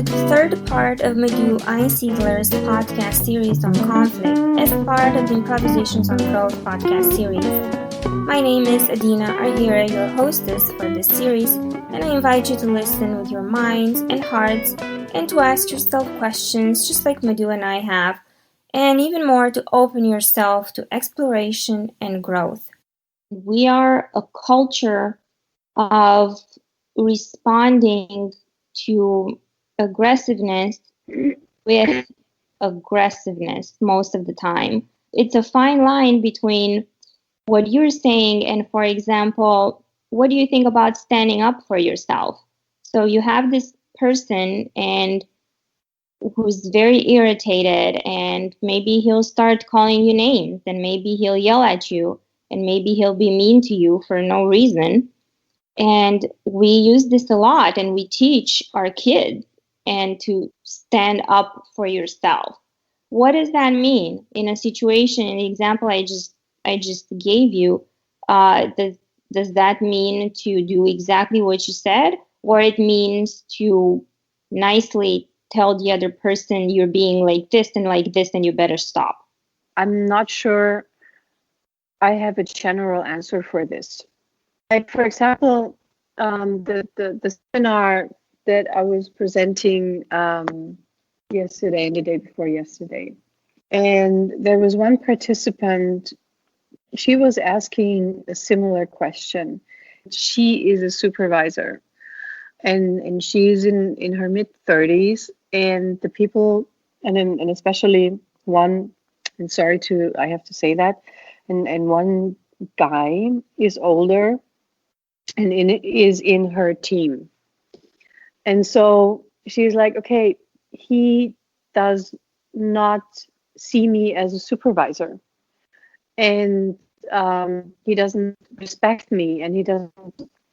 third part of Madhu Siegler's podcast series on conflict as part of the Improvisations on Growth podcast series. My name is Adina Arhira, your hostess for this series, and I invite you to listen with your minds and hearts and to ask yourself questions just like Madhu and I have, and even more to open yourself to exploration and growth. We are a culture of responding to aggressiveness with aggressiveness most of the time. It's a fine line between what you're saying and, for example, what do you think about standing up for yourself? So you have this person and who's very irritated, and maybe he'll start calling you names, and maybe he'll yell at you, and maybe he'll be mean to you for no reason. And we use this a lot, and we teach our kids and to stand up for yourself. What does that mean in a situation? In the example I just gave you, does that mean to do exactly what you said, or it means to nicely tell the other person you're being like this and you better stop? I'm not sure I have a general answer for this. Like, for example, the seminar that I was presenting yesterday and the day before yesterday, and there was one participant, she was asking a similar question. She is a supervisor, and she's in her mid-30s, and the people, and especially one, and sorry I have to say that, and one guy is older and is in her team. And so she's like, okay, he does not see me as a supervisor, and he doesn't respect me, and he doesn't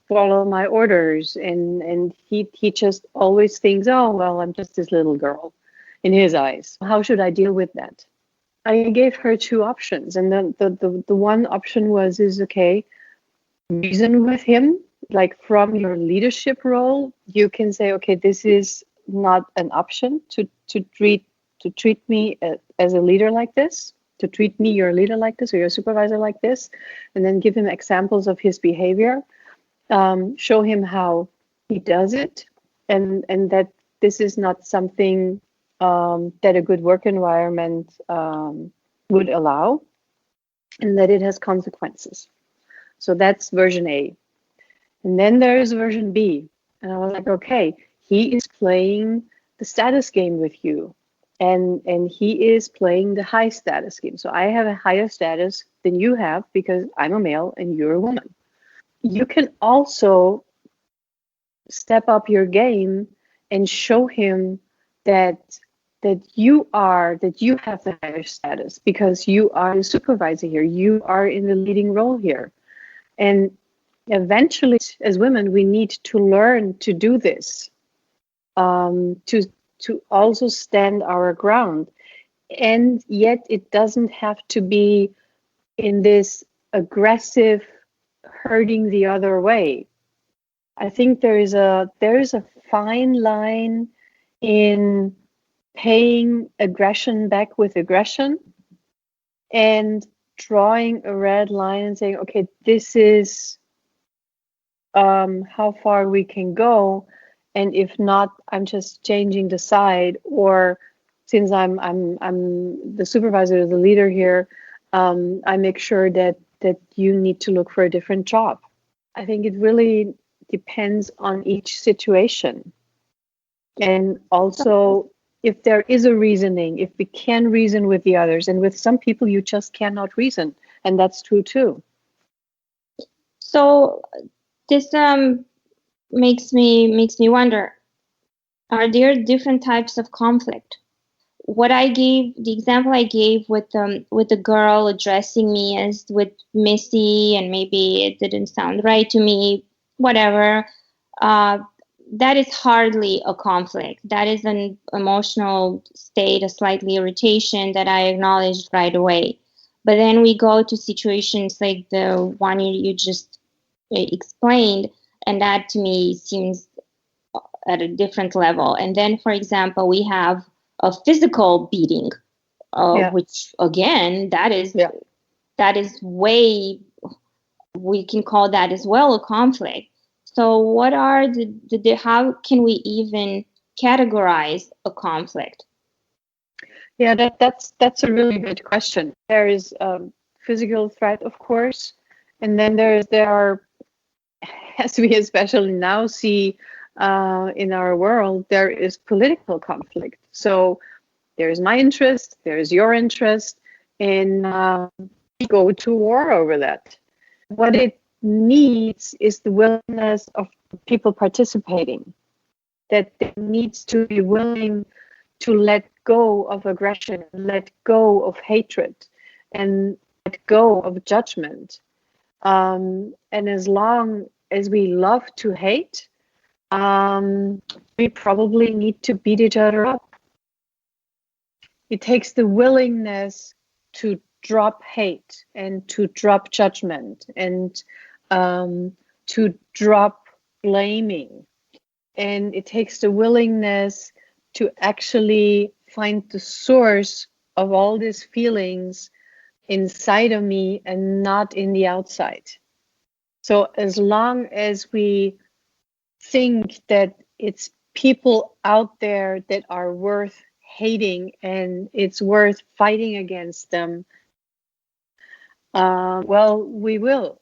follow my orders, and he just always thinks, oh, well, I'm just this little girl in his eyes. How should I deal with that? I gave her two options, and then the one option is okay, reason with him, like from your leadership role, you can say, okay, this is not an option to treat me as a leader like this, to treat me, your leader, like this, or your supervisor like this, and then give him examples of his behavior, show him how he does it, and that this is not something that a good work environment would allow, and that it has consequences. So that's version A. And then there is version B. And I was like, okay, he is playing the status game with you. And he is playing the high status game. So I have a higher status than you have because I'm a male and you're a woman. You can also step up your game and show him that you have the higher status because you are the supervisor here. You are in the leading role here. And eventually, as women, we need to learn to do this, to also stand our ground. And yet it doesn't have to be in this aggressive, hurting the other way. I think there is a fine line in paying aggression back with aggression and drawing a red line and saying, okay, this is how far we can go, and if not, I'm just changing the side, or since I'm the supervisor, the leader here, I make sure that you need to look for a different job. I think it really depends on each situation, and also if there is a reasoning, if we can reason with the others, and with some people you just cannot reason, and that's true too. So this makes me wonder, are there different types of conflict? The example I gave with the girl addressing me as with Missy, and maybe it didn't sound right to me, whatever, that is hardly a conflict. That is an emotional state, a slightly irritation that I acknowledged right away. But then we go to situations like the one you just explained, and that to me seems at a different level. And then, for example, we have a physical beating, which again, that is way, we can call that as well a conflict. So what are how can we even categorize a conflict? Yeah, that's a really good question. There is physical threat, of course, and then there are, as we especially now see in our world, there is political conflict. So there is my interest, there is your interest, and we go to war over that. What it needs is the willingness of people participating, that they needs to be willing to let go of aggression, let go of hatred, and let go of judgment. And as long as we love to hate, we probably need to beat each other up. It takes the willingness to drop hate and to drop judgment and to drop blaming. And it takes the willingness to actually find the source of all these feelings inside of me and not in the outside. So as long as we think that it's people out there that are worth hating and it's worth fighting against them, well, we will.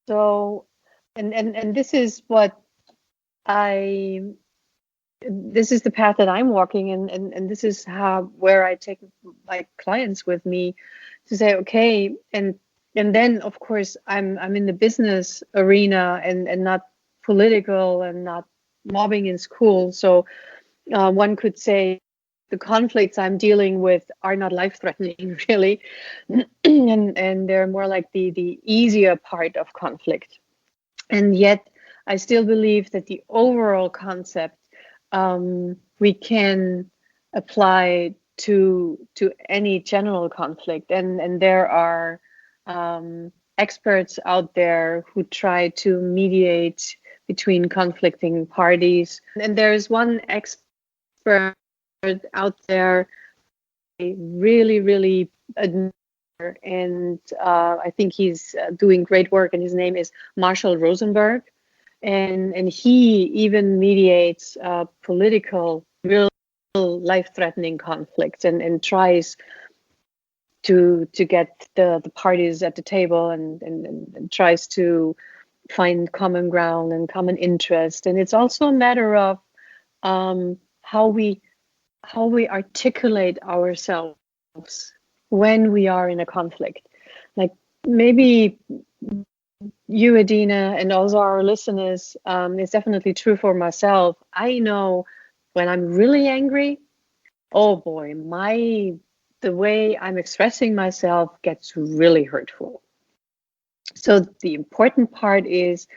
So, and this is what this is the path that I'm walking, and this is where I take my clients with me to say, okay, and then of course I'm in the business arena and not political and not mobbing in school. So one could say the conflicts I'm dealing with are not life-threatening, really, and they're more like the easier part of conflict. And yet, I still believe that the overall concept we can apply to any general conflict, and there are experts out there who try to mediate between conflicting parties. And there's one expert out there I really admire, and I think he's doing great work, and his name is Marshall Rosenberg. And he even mediates political, real life-threatening conflicts and tries to get the parties at the table and tries to find common ground and common interest. And it's also a matter of how we articulate ourselves when we are in a conflict. Like maybe you, Adina, and also our listeners, it's definitely true for myself. I know when I'm really angry, oh boy, the way I'm expressing myself gets really hurtful. So the important part is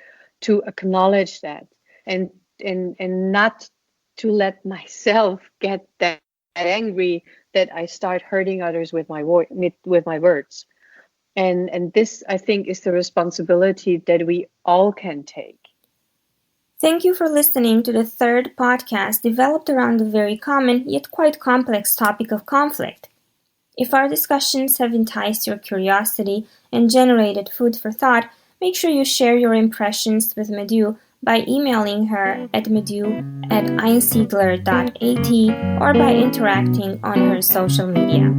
to acknowledge that and not to let myself get that angry that I start hurting others with my words. And this, I think, is the responsibility that we all can take. Thank you for listening to the third podcast developed around the very common yet quite complex topic of conflict. If our discussions have enticed your curiosity and generated food for thought, make sure you share your impressions with Madhu by emailing her at madhu@einsiedler.at or by interacting on her social media.